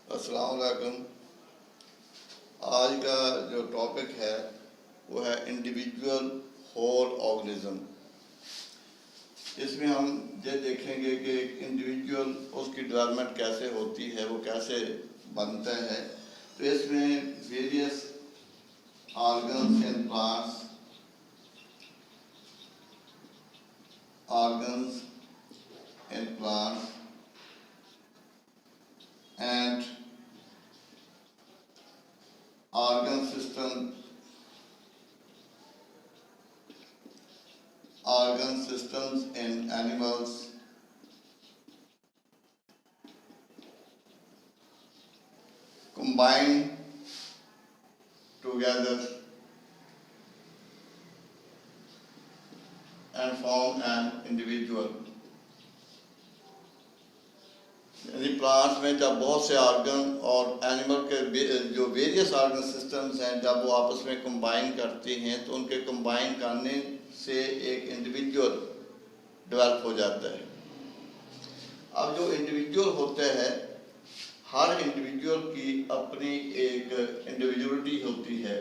अस्सलाम वालेकुम। आज का जो टॉपिक है वो है इंडिविजुअल होल ऑर्गेनिज्म। इसमें हम ये देखेंगे कि इंडिविजुअल उसकी डेवलपमेंट कैसे होती है, वो कैसे बनता है। तो इसमें various organs and plants, organs in plants and organ systems in animals combine together and form an individual। यानी प्लांट्स में जब बहुत से ऑर्गन और एनिमल के जो वेरियस ऑर्गन सिस्टम्स हैं, जब वो आपस में कंबाइन करते हैं तो उनके कंबाइन करने से एक इंडिविजुअल डेवलप हो जाता है। अब जो इंडिविजुअल होता है, हर इंडिविजुअल की अपनी एक इंडिविजुअलिटी होती है,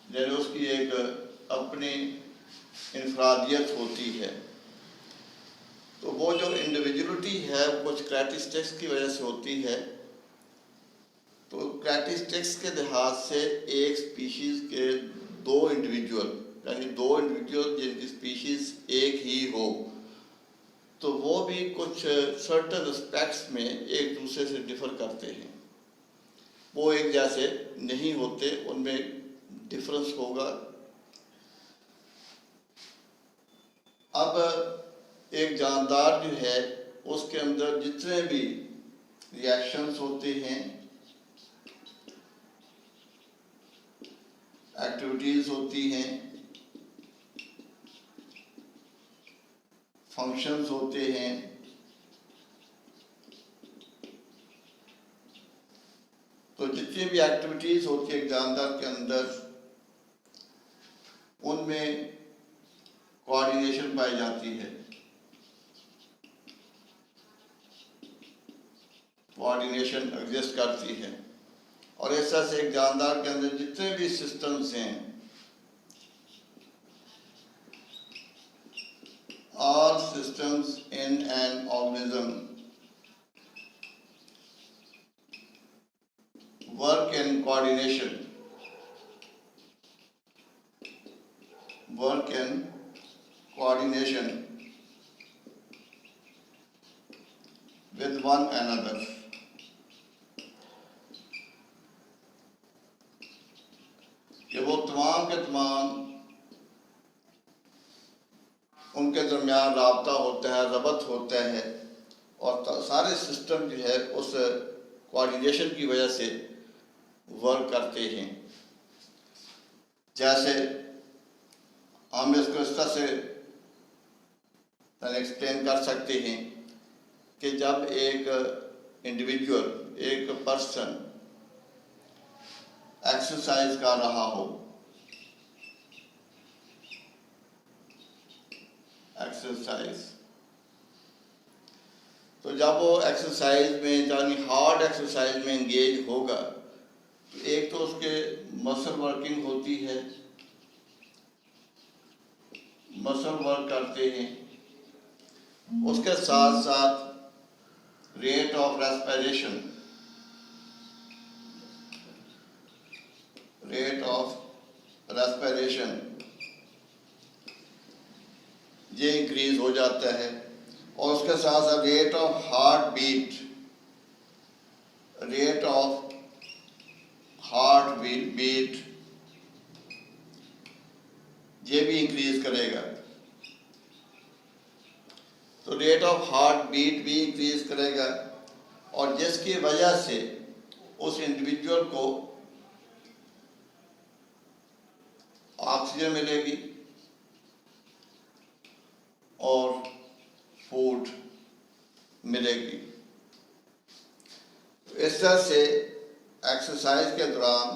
यानी उसकी एक अपनी इनफरादियत होती है। तो वो जो इंडिविजुअलिटी है कुछ कैरेक्टरिस्टिक्स की वजह से होती है। तो कैरेक्टरिस्टिक्स के लिहाज से एक स्पीशीज़ के दो इंडिविजुअल, यानी दो इंडिविजुअल जिनकी स्पीशीज़ एक ही हो, तो वो भी कुछ सर्टेन एस्पेक्ट्स में एक दूसरे से डिफर करते हैं। वो एक जैसे नहीं होते, उनमें डिफरेंस होगा। अब एक जानदार जो है उसके अंदर जितने भी रिएक्शंस होते हैं, एक्टिविटीज़ होती हैं, फंक्शंस होते हैं, तो जितनी भी एक्टिविटीज़ होती है एक जानदार के अंदर, उनमें कोऑर्डिनेशन पाई जाती है। कोऑर्डिनेशन एग्जिस्ट करती है। और इस तरह से एक जानदार के अंदर जितने भी सिस्टम्स हैं, all systems in an organism work in coordination with one another। कि वो तमाम के तमाम उनके दरमियान राब्ता होता है, रबत होता है, और सारे सिस्टम जो है उस कोऑर्डिनेशन की वजह से वर्क करते हैं। जैसे हम इसको इस तरह से एक्सप्लेन कर सकते हैं कि जब एक इंडिविजुअल, एक पर्सन एक्सरसाइज कर रहा हो, तो जब वो एक्सरसाइज में, यानी हार्ड एक्सरसाइज में एंगेज होगा, तो एक तो उसके मसल वर्किंग होती है, मसल वर्क करते हैं, उसके साथ साथ रेट ऑफ रेस्पिरेशन ये इंक्रीज हो जाता है, और उसके साथ साथ रेट ऑफ हार्ट बीट ये भी इंक्रीज करेगा। तो रेट ऑफ हार्ट बीट भी इंक्रीज करेगा, और जिसकी वजह से उस इंडिविजुअल को ऑक्सीजन मिलेगी और फूड मिलेगी। तो इस तरह से एक्सरसाइज के दौरान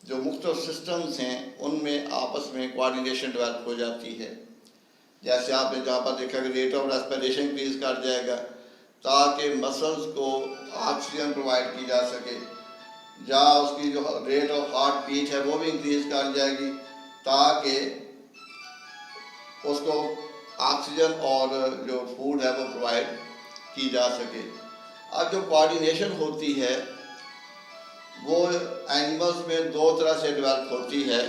जो मुख्तलिफ सिस्टम्स हैं उनमें आपस में कोऑर्डिनेशन डेवलप हो जाती है, जैसे आपने जहाँ पर देखा कि रेट ऑफ रेस्पिरेशन इंक्रीज कर जाएगा ताकि मसल्स को ऑक्सीजन प्रोवाइड की जा सके, जहाँ उसकी जो रेट ऑफ हार्ट बीट है वो भी इंक्रीज कर जाएगी ताकि उसको ऑक्सीजन और जो फूड है वो प्रोवाइड की जा सके। अब जो कोऑर्डिनेशन होती है वो एनिमल्स में दो तरह से डेवलप होती है।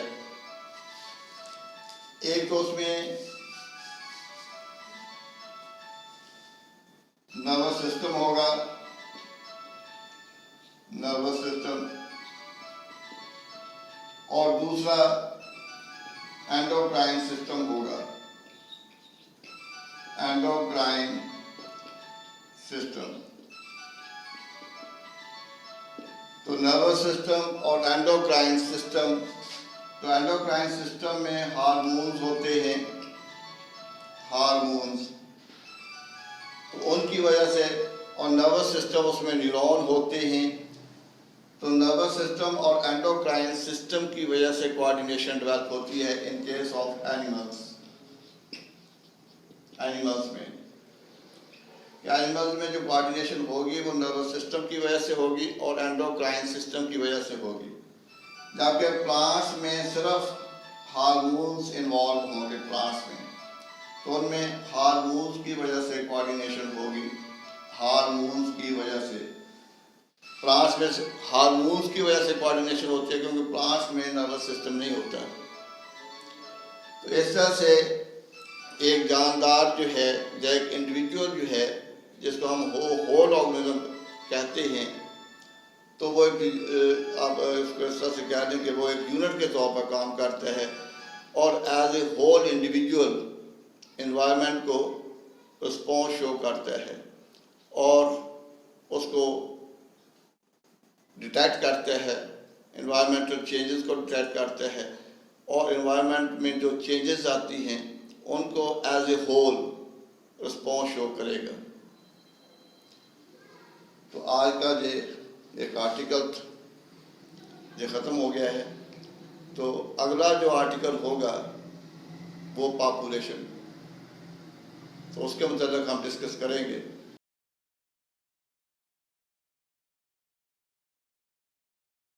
एक तो उसमें नर्वस सिस्टम होगा, नर्वस सिस्टम, और दूसरा एंडोक्राइन सिस्टम होगा, एंडोक्राइन सिस्टम। तो नर्वस सिस्टम और एंडोक्राइन सिस्टम, तो एंडोक्राइन सिस्टम में हार्मोन्स होते हैं, हार्मोन्स, तो उनकी वजह से, और नर्वस सिस्टम उसमें न्यूरॉन होते हैं, तो नर्वस सिस्टम और एंडोक्राइन सिस्टम की वजह से कोऑर्डिनेशन डेवलप होती है in case of animals. Animals में जो कोऑर्डिनेशन होगी वो नर्वस सिस्टम की वजह से होगी और एंडोक्राइन सिस्टम की वजह से होगी, जबकि प्लांट्स में सिर्फ हार्मोन्स इन्वॉल्व होंगे। प्लांट्स में तो उनमें हार्मोन्स की वजह से कोऑर्डिनेशन होगी, हार्मोन्स की वजह से। प्लांट्स में हार्मोन्स की वजह से कोऑर्डिनेशन होती है क्योंकि प्लांट्स में नर्वस सिस्टम नहीं होता। तो इस तरह से एक जानदार जो है, जो एक इंडिविजुअल जो है, जिसको हम होल ऑर्गेनिज्म कहते हैं, तो वो आप इसको इस तरह से कह दें कि वो एक यूनिट के तौर पर काम करता है और as a whole individual environment को रिस्पॉन्स शो करता है और उसको डिटेक्ट करता है, एनवायरमेंटल चेंजेस को डिटेक्ट करता है और एनवायरनमेंट में जो चेंजेस आती हैं उनको as a whole response show करेगा। तो आज का जो एक आर्टिकल जो ख़त्म हो गया है, तो अगला जो आर्टिकल होगा वो पॉपुलेशन, तो उसके मतलब हम डिस्कस करेंगे।